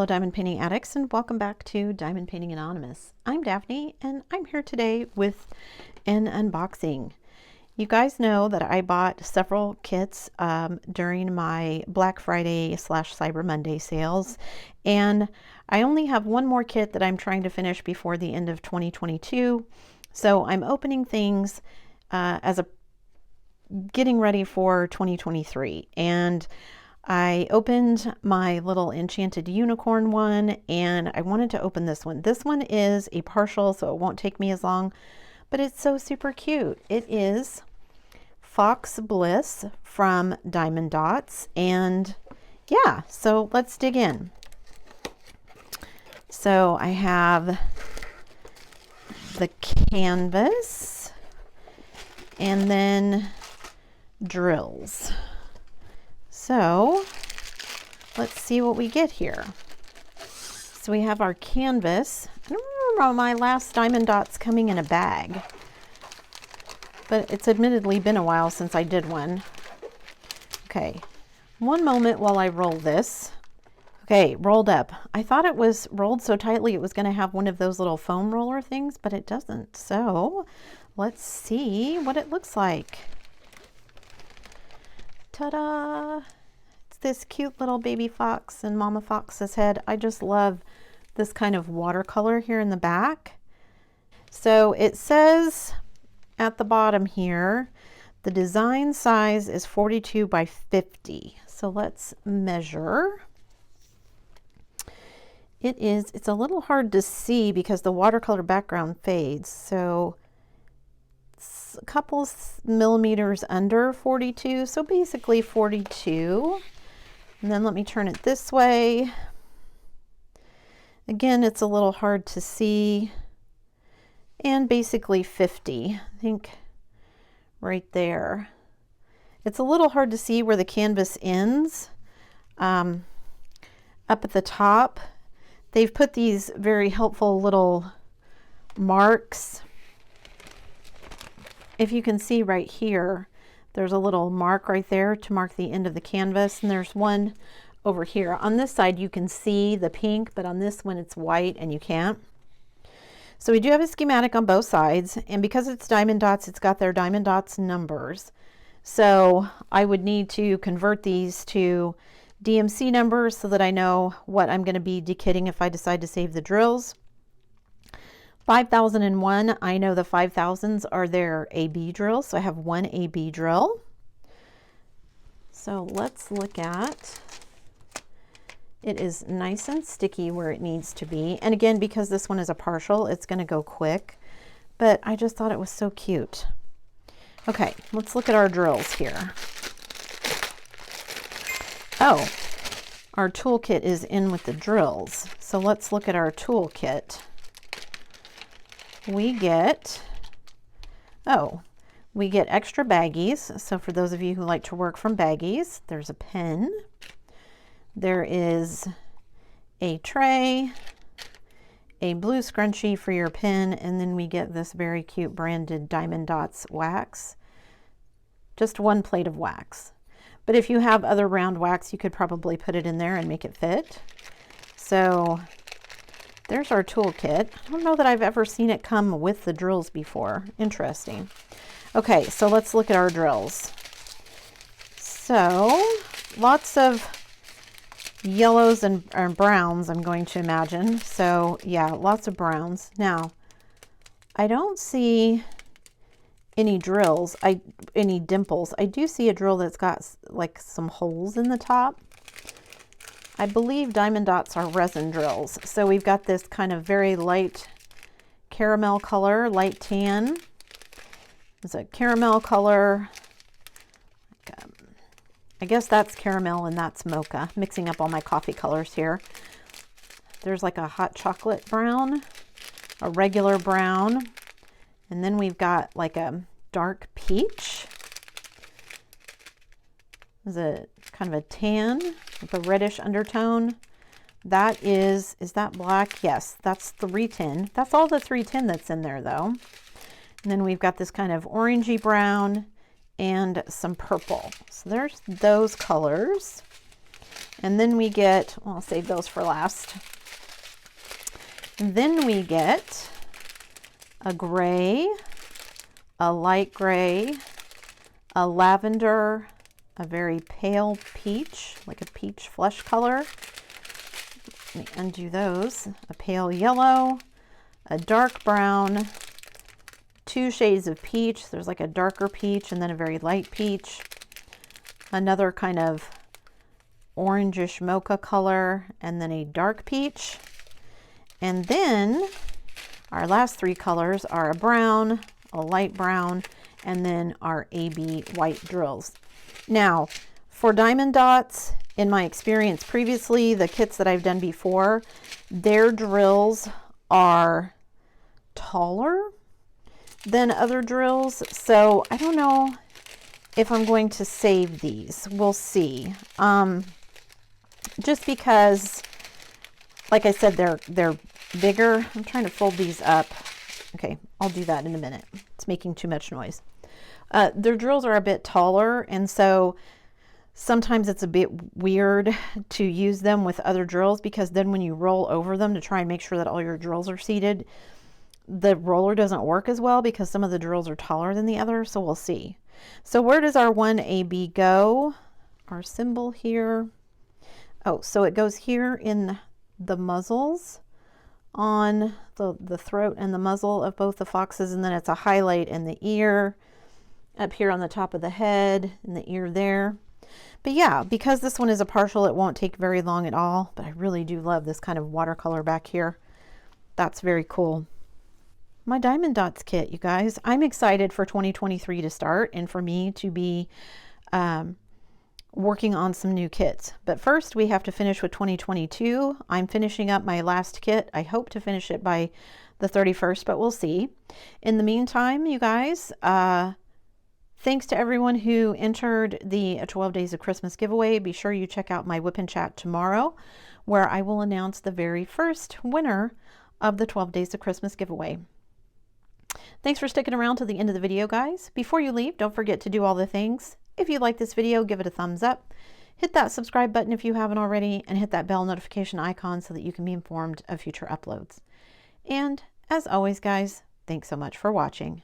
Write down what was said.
Hello Diamond Painting Addicts, and welcome back to Diamond Painting Anonymous. I'm Daphne and I'm here today with an unboxing. You guys know that I bought several kits during my Black Friday / Cyber Monday sales, and I only have one more kit that I'm trying to finish before the end of 2022. So I'm opening things getting ready for 2023, and I opened my little enchanted unicorn one, and I wanted to open this one. This one is a partial, so it won't take me as long, but it's so super cute. It is Fox Bliss from Diamond Dotz, and yeah, so let's dig in. So I have the canvas and then drills. So let's see what we get here. So we have our canvas. I don't remember my last Diamond Dotz coming in a bag, but it's admittedly been a while since I did one. Okay, one moment while I roll this. Okay, rolled up. I thought it was rolled so tightly it was going to have one of those little foam roller things, but it doesn't. So let's see what it looks like. Ta-da! It's this cute little baby fox and Mama Fox's head. I just love this kind of watercolor here in the back. So it says at the bottom here, the design size is 42 by 50. So let's measure. It's a little hard to see because the watercolor background fades. So a couple millimeters under 42, so basically 42. And then let me turn it this way. Again, it's a little hard to see, and basically 50, I think, right there. It's a little hard to see where the canvas ends. Up at the top, they've put these very helpful little marks. If you can see right here, there's a little mark right there to mark the end of the canvas, and there's one over here. On this side you can see the pink, but on this one it's white and you can't. So we do have a schematic on both sides, and because it's Diamond Dotz, it's got their Diamond Dotz numbers. So I would need to convert these to DMC numbers so that I know what I'm going to be dekitting if I decide to save the drills. 5001, I know the 5000s are their AB drills, so I have one AB drill. So let's look at, it is nice and sticky where it needs to be, and again, because this one is a partial, it's going to go quick, but I just thought it was so cute. Okay, let's look at our drills here. Oh, our toolkit is in with the drills, so let's look at our toolkit. We get extra baggies. So for those of you who like to work from baggies, there's a pen, there is a tray, a blue scrunchie for your pen, and then we get this very cute branded Diamond Dotz wax. Just one plate of wax. But if you have other round wax, you could probably put it in there and make it fit. So there's our toolkit. I don't know that I've ever seen it come with the drills before. Interesting. Okay, so let's look at our drills. So lots of yellows and browns, I'm going to imagine. So yeah, lots of browns. Now, I don't see any drills, any dimples. I do see a drill that's got like some holes in the top. I believe Diamond Dotz are resin drills. So we've got this kind of very light caramel color, light tan. There's a caramel color. I guess that's caramel and that's mocha. Mixing up all my coffee colors here. There's like a hot chocolate brown, a regular brown, and then we've got like a dark peach. There's a kind of a tan with a reddish undertone. That is that black? Yes, that's 310. That's all the 310 that's in there though. And then we've got this kind of orangey brown and some purple. So there's those colors. And then we get, well, I'll save those for last. And then we get a gray, a light gray, a lavender, a very pale peach, like a peach flesh color. Let me undo those. A pale yellow, a dark brown, 2 shades of peach. There's like a darker peach and then a very light peach. Another kind of orangish mocha color, and then a dark peach. And then our last 3 colors are a brown, a light brown, and then our AB white drills. Now, for Diamond Dotz, in my experience previously, the kits that I've done before, their drills are taller than other drills. So I don't know if I'm going to save these. We'll see. Just because, like I said, they're bigger. I'm trying to fold these up. Okay, I'll do that in a minute. It's making too much noise. Their drills are a bit taller, and so sometimes it's a bit weird to use them with other drills, because then when you roll over them to try and make sure that all your drills are seated, the roller doesn't work as well because some of the drills are taller than the other. So we'll see. So where does our 1AB go? Our symbol here. Oh, so it goes here in the muzzles, on the throat and the muzzle of both the foxes, and then it's a highlight in the ear, up here on the top of the head, and the ear there. But yeah, because this one is a partial, it won't take very long at all, but I really do love this kind of watercolor back here. That's very cool. My Diamond Dotz kit, you guys. I'm excited for 2023 to start and for me to be working on some new kits. But first we have to finish with 2022. I'm finishing up my last kit. I hope to finish it by the 31st, but we'll see. In the meantime, you guys, thanks to everyone who entered the 12 Days of Christmas giveaway. Be sure you check out my Whip and Chat tomorrow, where I will announce the very first winner of the 12 Days of Christmas giveaway. Thanks for sticking around to the end of the video, guys. Before you leave, don't forget to do all the things. If you like this video, give it a thumbs up. Hit that subscribe button if you haven't already, and hit that bell notification icon so that you can be informed of future uploads. And as always, guys, thanks so much for watching.